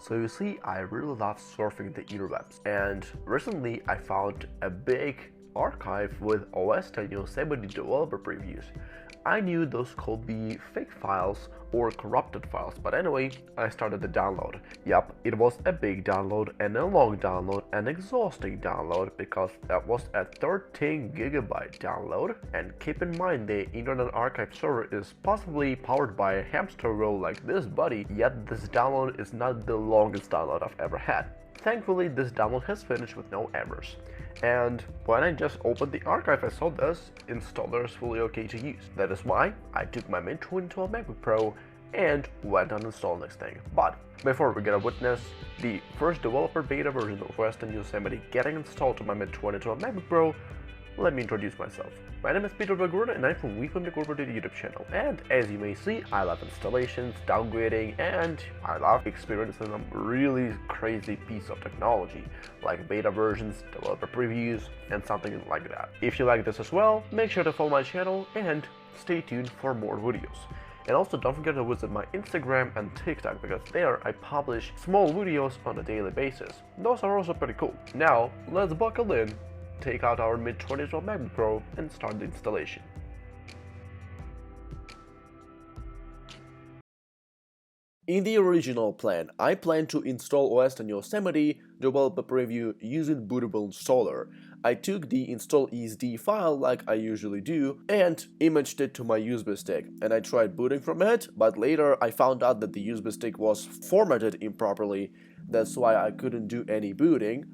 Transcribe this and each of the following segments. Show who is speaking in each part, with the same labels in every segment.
Speaker 1: So you see, I really love surfing the interwebs, and recently I found a big archive with OS X Yosemite developer previews. I knew those could be fake files or corrupted files, but anyway, I started the download. Yup, it was a big download and a long download, an exhausting download because that was a 13 GB download, and keep in mind the Internet Archive server is possibly powered by a hamster wheel like this buddy, yet this download is not the longest download I've ever had. Thankfully, this download has finished with no errors. And when I just opened the archive, I saw this installer is fully okay to use. That is why I took my Mid 2012 MacBook Pro and went on install next thing. But before we get to witness the first developer beta version of OS X Yosemite getting installed to my Mid 2012 MacBook Pro, let me introduce myself. My name is Peter Bagurda and I'm from VMflame Incorporated YouTube channel. And as you may see, I love installations, downgrading, and I love experiencing some really crazy piece of technology, like beta versions, developer previews, and something like that. If you like this as well, make sure to follow my channel and stay tuned for more videos. And also don't forget to visit my Instagram and TikTok because there I publish small videos on a daily basis. Those are also pretty cool. Now, let's buckle in, take out our Mid 2012 MacBook Pro and start the installation. In the original plan, I planned to install OS X Yosemite developer preview using bootable installer. I took the install ESD file like I usually do and imaged it to my USB stick, and I tried booting from it, but later I found out that the USB stick was formatted improperly. That's why I couldn't do any booting.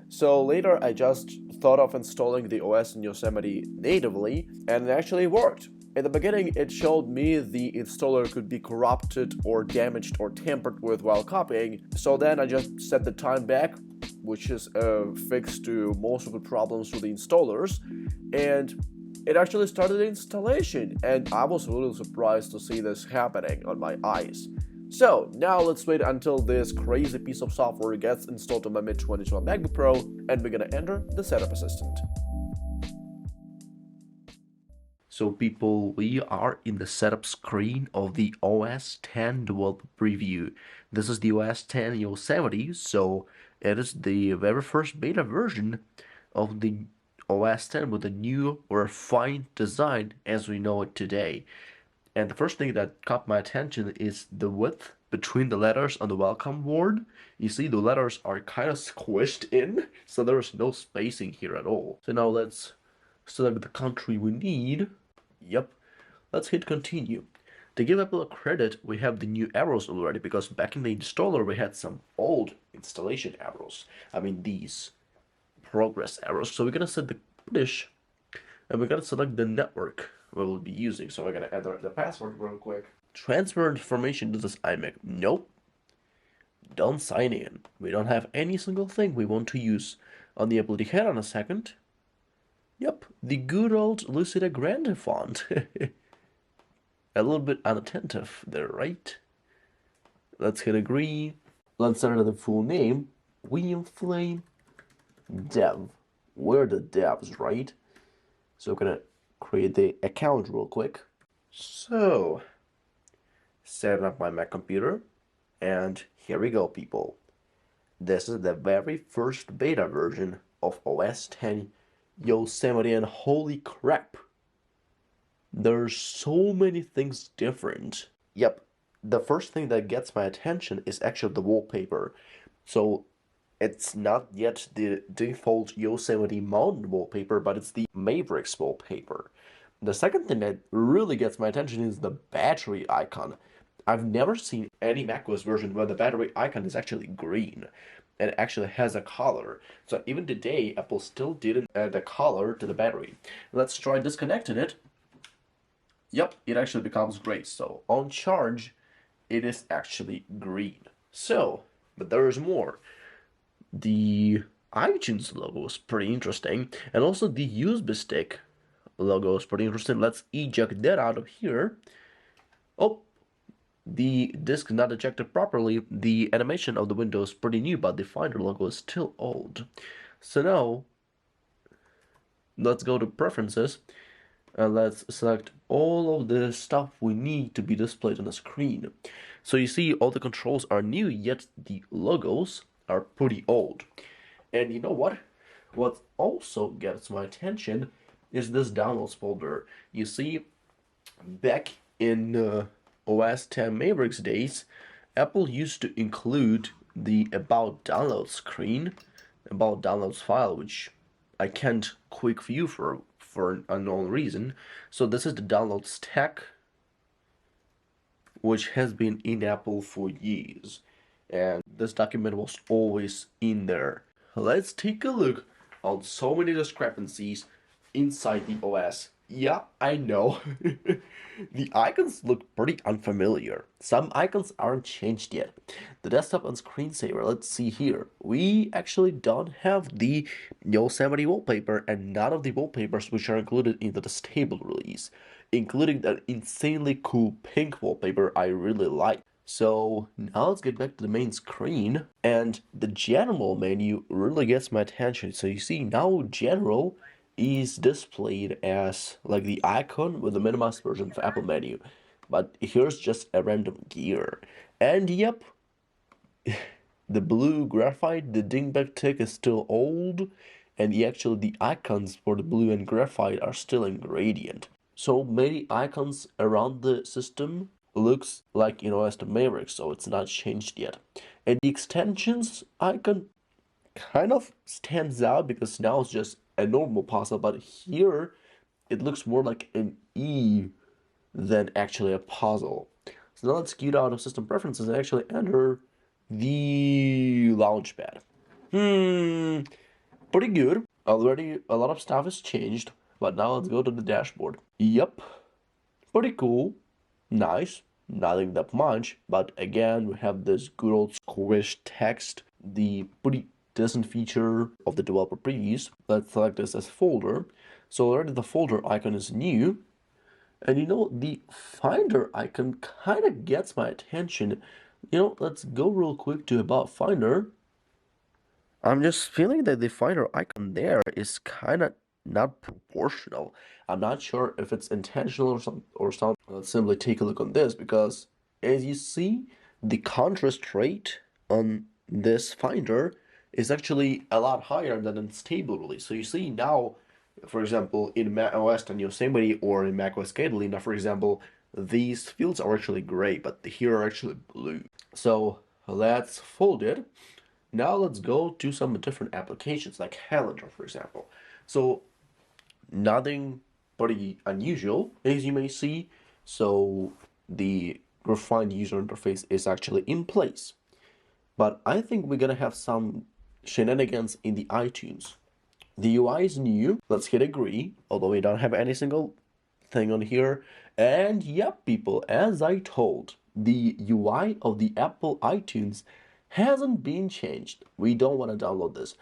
Speaker 1: So later I just thought of installing the OS in Yosemite natively, and it actually worked. In the beginning, it showed me the installer could be corrupted or damaged or tampered with while copying, so then I just set the time back, which is a fix to most of the problems with the installers, and it actually started the installation, and I was really surprised to see this happening on my eyes. So now let's wait until this crazy piece of software gets installed on my Mid 2012 MacBook Pro, and we're gonna enter the setup assistant. So people, we are in the setup screen of the OS X developer preview. This is the OS X Yosemite, so it is the very first beta version of the OS X with a new refined design as we know it today. And the first thing that caught my attention is the width between the letters on the welcome board. You see the letters are kind of squished in, so there is no spacing here at all. So now let's select the country we need. Yep, let's hit continue. To give Apple a credit, we have the new arrows already, because back in the installer we had some old installation arrows. I mean these progress arrows. So we're gonna set the British, and we're gonna select the network we will be using. So we're gonna enter the password real quick. Transfer information to this iMac. Nope. Don't sign in. We don't have any single thing we want to use. On the Apple head on a second. Yep, the good old Lucida Grande font. A little bit unattentive there, right? Let's hit agree. Let's enter the full name. VMflame dev. We're the devs, right? So we're gonna create the account real quick. So, set up my Mac computer, and here we go, people. This is the very first beta version of OS X Yosemite, and holy crap, there's so many things different. Yep, the first thing that gets my attention is actually the wallpaper. So it's not yet the default Yosemite Mountain wallpaper, but it's the Mavericks wallpaper. The second thing that really gets my attention is the battery icon. I've never seen any macOS version where the battery icon is actually green and it actually has a color. So even today, Apple still didn't add a color to the battery. Let's try disconnecting it. Yep, it actually becomes gray. So on charge, it is actually green. So, but there is more. The iTunes logo is pretty interesting, and also the USB stick logo is pretty interesting. Let's eject that out of here. Oh, the disk not ejected properly. The animation of the window is pretty new, but the Finder logo is still old. So now, let's go to Preferences. And let's select all of the stuff we need to be displayed on the screen. So you see all the controls are new, yet the logos are pretty old. And you know what? What also gets my attention is this downloads folder. You see, back in OS 10 Mavericks days, Apple used to include the About Download screen, About Downloads file, which I can't quick view for an unknown reason. So this is the downloads tag, which has been in Apple for years. And this document was always in there. Let's take a look on so many discrepancies inside the OS. Yeah, I know. The icons look pretty unfamiliar. Some icons aren't changed yet. The desktop and screensaver, let's see here. We actually don't have the YOSEMITE wallpaper and none of the wallpapers which are included in the stable release, including that insanely cool pink wallpaper I really like. So now let's get back to the main screen, and the general menu really gets my attention. So you see now general is displayed as like the icon with the minimized version of Apple menu, but here's just a random gear. And yep, the blue graphite, the dingbat tick is still old, and the icons for the blue and graphite are still in gradient. So many icons around the system looks like as the Maverick, so it's not changed yet. And the extensions icon kind of stands out because now it's just a normal puzzle, but here it looks more like an E than actually a puzzle. So now let's get out of system preferences and actually enter the launchpad. Pretty good. Already a lot of stuff has changed, but now let's go to the dashboard. Yep, pretty cool. Nice. Nothing that much, but again, we have this good old squish text, the pretty decent feature of the developer previews. Let's select this as folder. So already the folder icon is new. And the Finder icon kind of gets my attention. Let's go real quick to About Finder. I'm just feeling that the Finder icon there is kind of not proportional. I'm not sure if it's intentional or something. Let's simply take a look on this because as you see, the contrast rate on this Finder is actually a lot higher than in stable release. So you see now, for example, in Mac OS 10 Yosemite or in Mac OS Catalina, for example, these fields are actually gray, but here are actually blue. So let's fold it. Now let's go to some different applications like Calendar, for example. So nothing pretty unusual, as you may see. So the refined user interface is actually in place. But I think we're gonna have some shenanigans in the iTunes. The UI is new. Let's hit agree, although we don't have any single thing on here. And yep, people, as I told, the UI of the Apple iTunes hasn't been changed. We don't want to download this.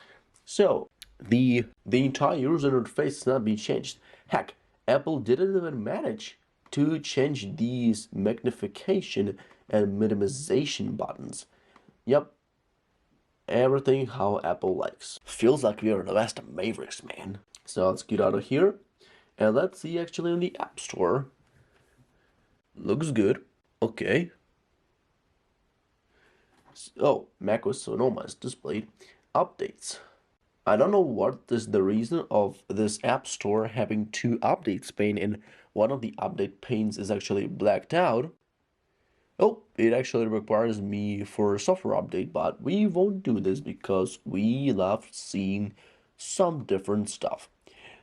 Speaker 1: So the entire user interface has not been changed. Heck, Apple didn't even manage to change these magnification and minimization buttons. Yep, everything how Apple likes. Feels like we are the best of Mavericks, man. So let's get out of here and let's see actually in the App Store. Looks good. Okay. So macOS Sonoma is displayed. Updates. I don't know what is the reason of this App Store having two updates pane, and one of the update panes is actually blacked out. Oh, it actually requires me for a software update, but we won't do this because we love seeing some different stuff.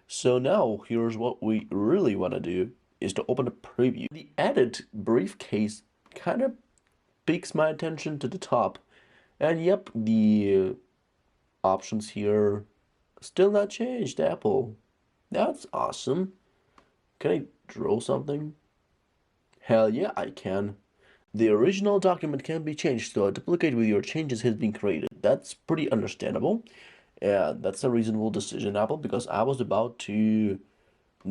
Speaker 1: So now here's what we really want to do is to open a preview. The edit briefcase kind of piques my attention to the top. And yep, the options here still not changed, Apple. That's awesome. Can I draw something? Hell yeah, I can. The original document can be changed, so a duplicate with your changes has been created. That's pretty understandable. And that's a reasonable decision, Apple, because I was about to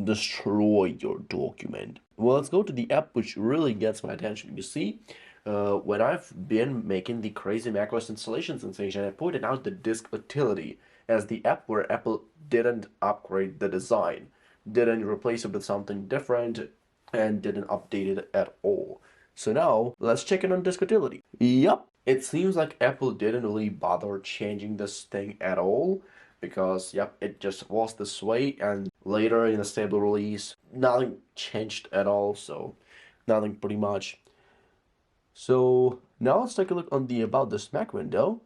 Speaker 1: destroy your document. Well, let's go to the app which really gets my attention. You see, when I've been making the crazy macOS installation sensation, I pointed out the disk utility as the app where Apple didn't upgrade the design. didn't replace it with something different, and didn't update it at all. So now let's check in on disk utility. Yup, it seems like Apple didn't really bother changing this thing at all because yep, it just was this way, and later in a stable release, nothing changed at all, so nothing pretty much. So now let's take a look on the About This Mac window,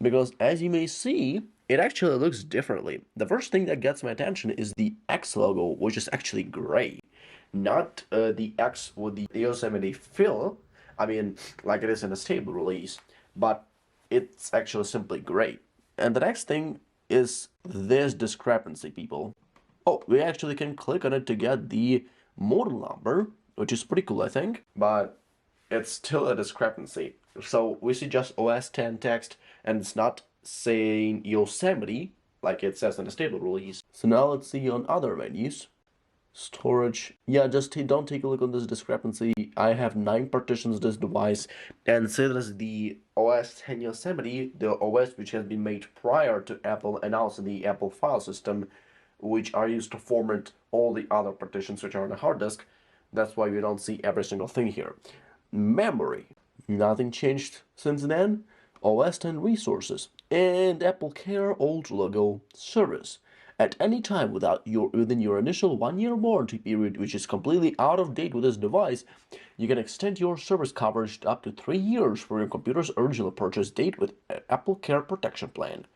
Speaker 1: because as you may see, it actually looks differently. The first thing that gets my attention is the X logo, which is actually gray, not the X with the Yosemite fill, I mean, like it is in a stable release, but it's actually simply gray. And the next thing is this discrepancy, people. Oh, we actually can click on it to get the model number, which is pretty cool, I think, but it's still a discrepancy. So we see just OS 10 text, and it's not saying Yosemite like it says in the stable release. So now let's see on other menus. Storage. Yeah, just don't take a look on this discrepancy. I have 9 partitions this device, and say that is the OS 10 Yosemite, the OS which has been made prior to Apple announcing the Apple file system, which are used to format all the other partitions which are on the hard disk. That's why we don't see every single thing here. Memory. Nothing changed since then. OS 10 resources and Apple Care old logo service. At any time within your initial 1-year warranty period, which is completely out of date with this device, you can extend your service coverage up to 3 years for your computer's original purchase date with Apple Care Protection Plan.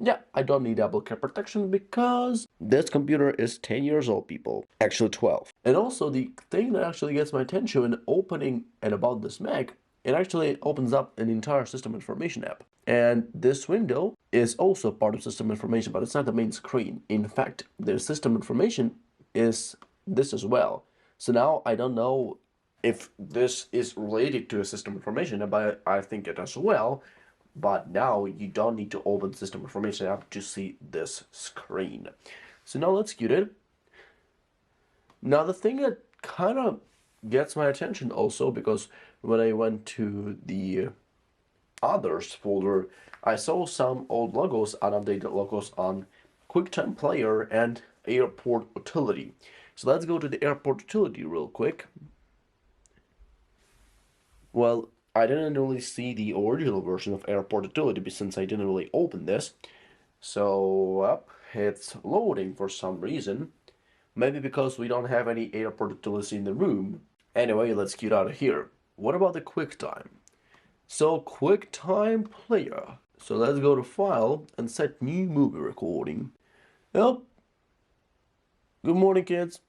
Speaker 1: Yeah, I don't need Apple Care Protection because this computer is 10 years old, people. Actually 12. And also, the thing that actually gets my attention when opening and About This Mac, it actually opens up an entire system information app. And this window is also part of system information, but it's not the main screen. In fact, the system information is this as well. So now I don't know if this is related to a system information, but I think it as well. But now you don't need to open the system information app to see this screen. So now let's get it. Now the thing that kind of gets my attention also, because when I went to the others folder, I saw some old logos, unupdated logos on QuickTime Player and Airport Utility. So let's go to the Airport Utility real quick. Well, I didn't really see the original version of Airport Utility since I didn't really open this. So, it's loading for some reason. Maybe because we don't have any Airport Utility in the room. Anyway, let's get out of here. What about the QuickTime? So, QuickTime Player. So let's go to File and set new movie recording. Yep. Good morning, kids.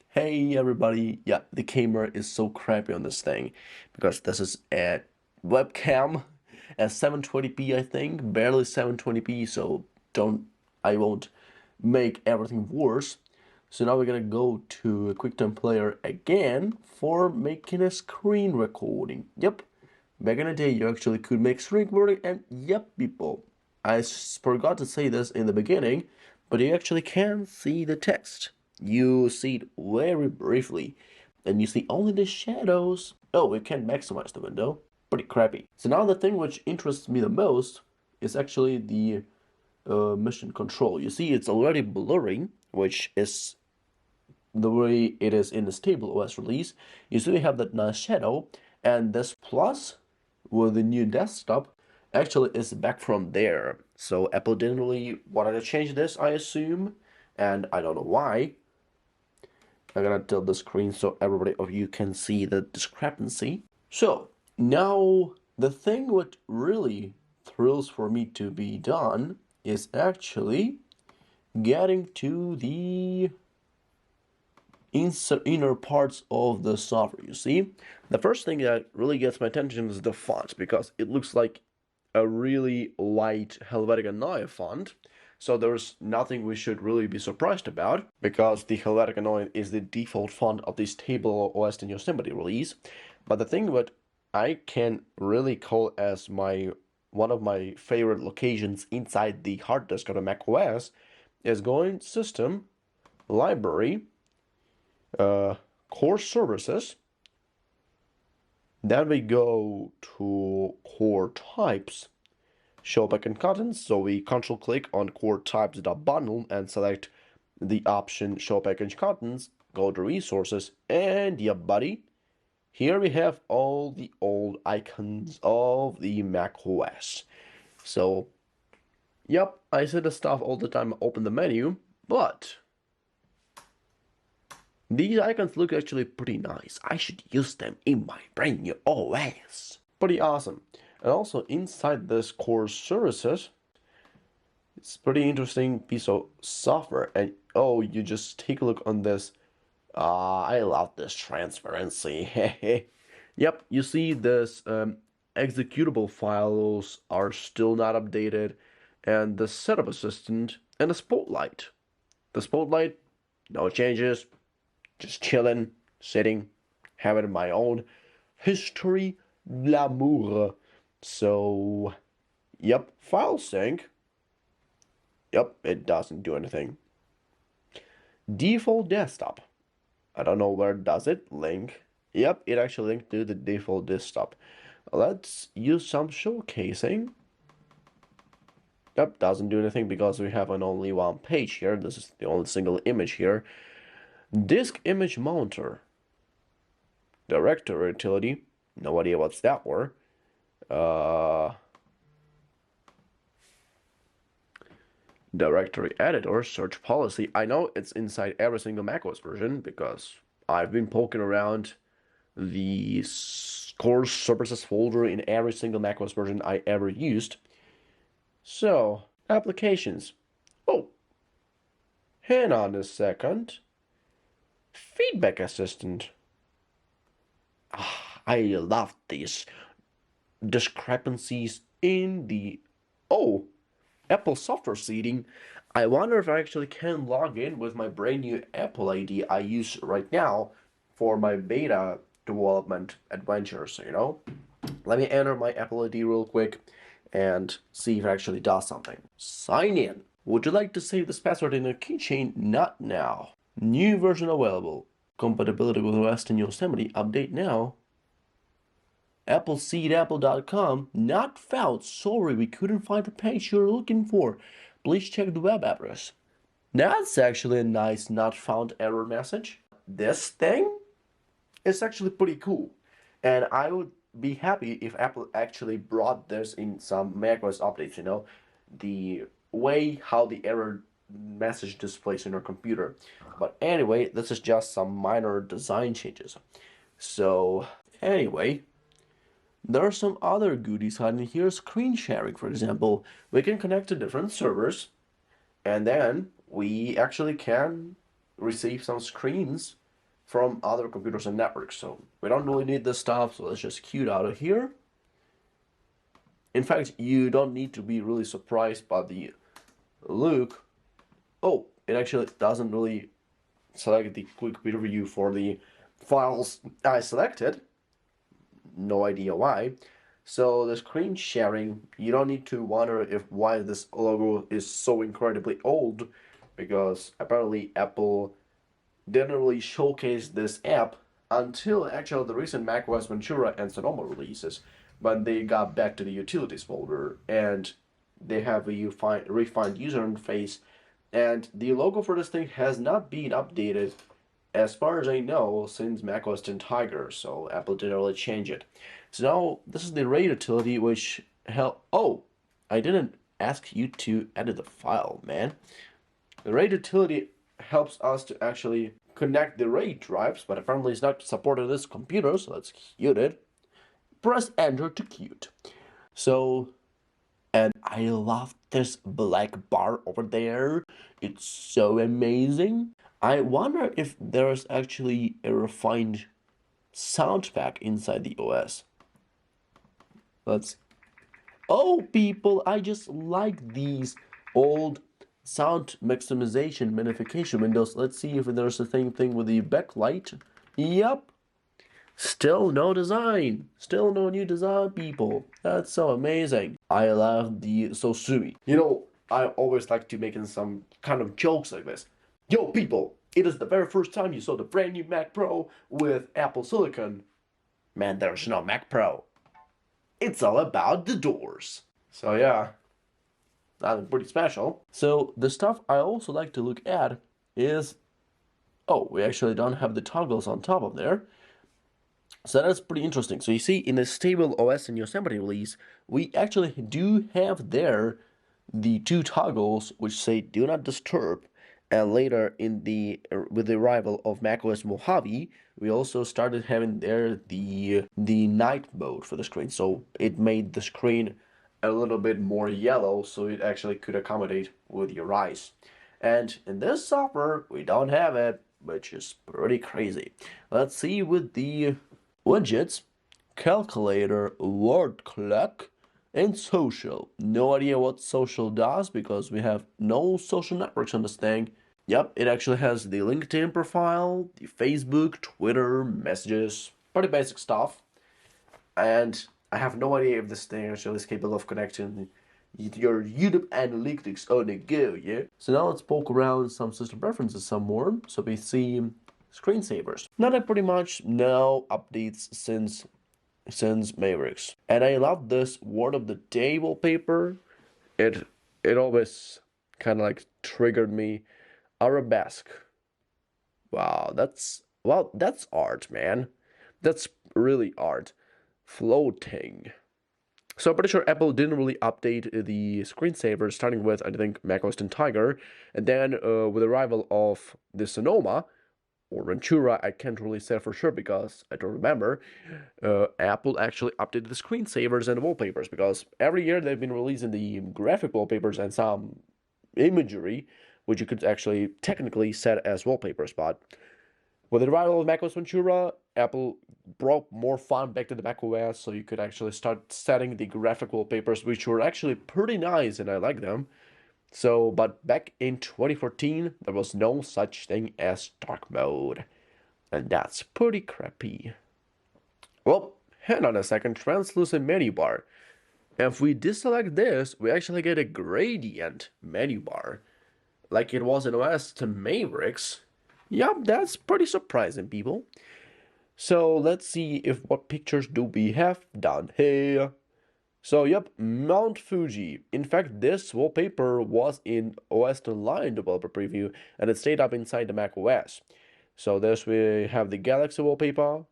Speaker 1: Hey everybody, yeah, the camera is so crappy on this thing because this is a webcam at 720p, I think, barely 720p, so I won't make everything worse. So now we're gonna go to a QuickTime Player again for making a screen recording. Yep, back in the day you actually could make screen recording, and yep, people, I forgot to say this in the beginning, but you actually can see the text. You see it very briefly, and you see only the shadows. Oh, we can't maximize the window. Pretty crappy. So now the thing which interests me the most is actually the mission control. You see it's already blurring, which is the way it is in the stable OS release. You see we have that nice shadow, and this plus with the new desktop actually is back from there. So Apple didn't really want to change this, I assume, and I don't know why. I'm gonna tilt the screen so everybody of you can see the discrepancy. So now the thing what really thrills for me to be done is actually getting to the inner parts of the software. You see, the first thing that really gets my attention is the font, because it looks like a really light Helvetica Neue font. So there's nothing we should really be surprised about, because the Helvetica Neue is the default font of this stable OS 10 Yosemite release. But the thing that I can really call as one of my favorite locations inside the hard disk of the Mac OS is going System, Library, Core Services. Then we go to Core Types, Show backend contents. So we control click on core types.bundle and select the option show package contents, go to resources, and yeah, buddy, here we have all the old icons of the Mac OS. So, yep, I say the stuff all the time, open the menu, but these icons look actually pretty nice. I should use them in my brand new OS. Pretty awesome. And also inside this core services, it's pretty interesting piece of software. And oh, you just take a look on this. I love this transparency. Yep, you see this executable files are still not updated, and the setup assistant and the spotlight. The spotlight, no changes, just chilling, sitting, having my own history l'amour. So, yep, file sync. Yep, it doesn't do anything. Default desktop. I don't know where does it link. Yep, it actually linked to the default desktop. Let's use some showcasing. Yep, doesn't do anything because we have an only one page here. This is the only single image here. Disk image mounter. Directory utility. No idea what's that for. Directory editor, search policy. I know it's inside every single macOS version because I've been poking around the core services folder in every single macOS version I ever used. So, applications. Oh, hang on a second. Feedback assistant. I love these discrepancies in the Apple software seeding. I wonder if I actually can log in with my brand new Apple ID I use right now for my beta development adventures, you know? Let me enter my Apple ID real quick and see if it actually does something. Sign in. Would you like to save this password in a keychain? Not now. New version available. Compatibility with OS 10 Yosemite. Update now. appleseedapple.com not found. Sorry, we couldn't find the page you're looking for. Please check the web address. That's actually a nice not found error message. This thing is actually pretty cool. And I would be happy if Apple actually brought this in some macOS updates, you know, the way how the error message displays in your computer. But anyway, this is just some minor design changes. So anyway, there are some other goodies hiding here. Screen sharing, for example. We can connect to different servers, and then we actually can receive some screens from other computers and networks. So we don't really need this stuff, so let's just queue it out of here. In fact, you don't need to be really surprised by the look. Oh, it actually doesn't really select the quick preview for the files I selected. No idea why. So the screen sharing, you don't need to wonder why this logo is so incredibly old, because apparently Apple didn't really showcase this app until actually the recent macOS Ventura and Sonoma releases, but they got back to the utilities folder and they have a refined user interface, and the logo for this thing has not been updated as far as I know since macOS 10 Tiger, so Apple didn't really change it. So now this is the RAID utility, which I didn't ask you to edit the file, man. The RAID utility helps us to actually connect the RAID drives, but apparently it's not supported on this computer, so let's queue it. Press enter to queue it. So, and I love this black bar over there. It's so amazing. I wonder if there's actually a refined sound pack inside the OS. Oh, people, I just like these old sound maximization magnification windows. Let's see if there's a thing with the backlight. Yep. Still no design. Still no new design, people. That's so amazing. I love the Sosumi. You know, I always like to make some kind of jokes like this. Yo, people, it is the very first time you saw the brand new Mac Pro with Apple Silicon. Man, there's no Mac Pro. It's all about the doors. So yeah, that's pretty special. So the stuff I also like to look at is, oh, we actually don't have the toggles on top of there. So that's pretty interesting. So you see, in the stable OS and Yosemite release, we actually do have there the two toggles which say "Do Not Disturb," and later in the with the arrival of macOS Mojave, we also started having there the night mode for the screen. So it made the screen a little bit more yellow, so it actually could accommodate with your eyes. And in this software, we don't have it, which is pretty crazy. Let's see with the widgets, calculator, word clock, and social. No idea what social does because we have no social networks on this thing. Yep, it actually has the LinkedIn profile, the Facebook, Twitter, messages, pretty basic stuff. And I have no idea if this thing actually is capable of connecting your YouTube analytics on the go, yeah? So now let's poke around some system preferences some more. So we see screensavers. Now that pretty much no updates since Mavericks. And I love this word of the day wallpaper. It always kind of like triggered me. Arabesque. Wow, that's art, man. That's really art. Floating. So I'm pretty sure Apple didn't really update the screensavers, starting with, I think, macOS 10 Tiger, and then with the arrival of the Sonoma, or Ventura, I can't really say for sure because I don't remember, Apple actually updated the screensavers and the wallpapers, because every year they've been releasing the graphic wallpapers and some imagery, which you could actually technically set as wallpapers, but with the arrival of macOS Ventura, Apple brought more fun back to the macOS, so you could actually start setting the graphic wallpapers, which were actually pretty nice, and I like them. So, but back in 2014, there was no such thing as dark mode, and that's pretty crappy. Well, hang on a second, translucent menu bar. If we deselect this, we actually get a gradient menu bar, like it was in OS to Mavericks. Yup, that's pretty surprising, people. So let's see if what pictures do we have down here. So yep, Mount Fuji. In fact, this wallpaper was in OS Online developer preview, and it stayed up inside the Mac OS. So this we have the Galaxy wallpaper.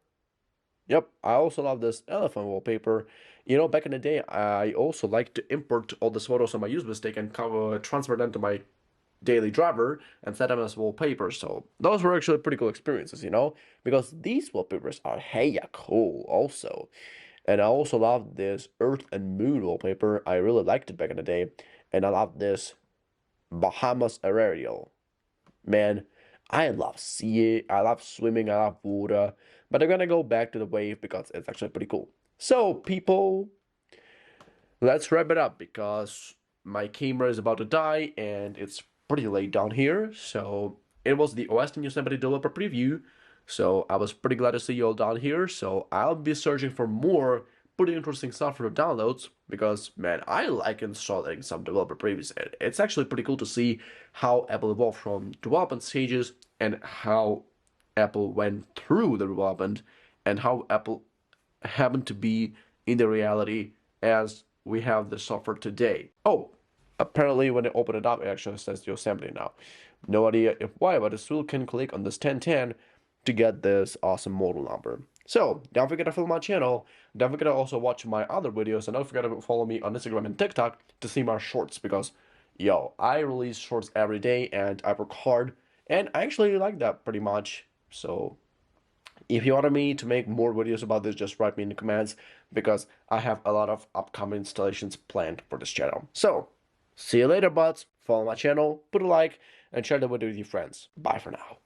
Speaker 1: Yep, I also love this elephant wallpaper. You know, back in the day, I also liked to import all these photos on my USB stick and transfer them to my daily driver and set them as wallpapers. So those were actually pretty cool experiences, you know, because these wallpapers are heya cool also. And I also love this Earth and Moon wallpaper. I really liked it back in the day. And I love this Bahamas aerial. Man, I love sea, I love swimming, I love water. But I'm gonna go back to the wave because it's actually pretty cool. So, people, let's wrap it up because my camera is about to die and it's pretty late down here. So it was the OS and Yosemite developer preview. So I was pretty glad to see you all down here. So I'll be searching for more pretty interesting software downloads because, man, I like installing some developer previews. It's actually pretty cool to see how Apple evolved from development stages and how Apple went through the development and how Apple happened to be in the reality as we have the software today. Oh, apparently when I open it up, it actually says Yosemite now. No idea if why, but I still can click on this 1010 to get this awesome model number. So, don't forget to follow my channel, don't forget to also watch my other videos, and don't forget to follow me on Instagram and TikTok to see my shorts, because, yo, I release shorts every day, and I work hard, and I actually like that pretty much. So, if you wanted me to make more videos about this, just write me in the comments, because I have a lot of upcoming installations planned for this channel. So, see you later, buds. Follow my channel, put a like, and share the video with your friends. Bye for now.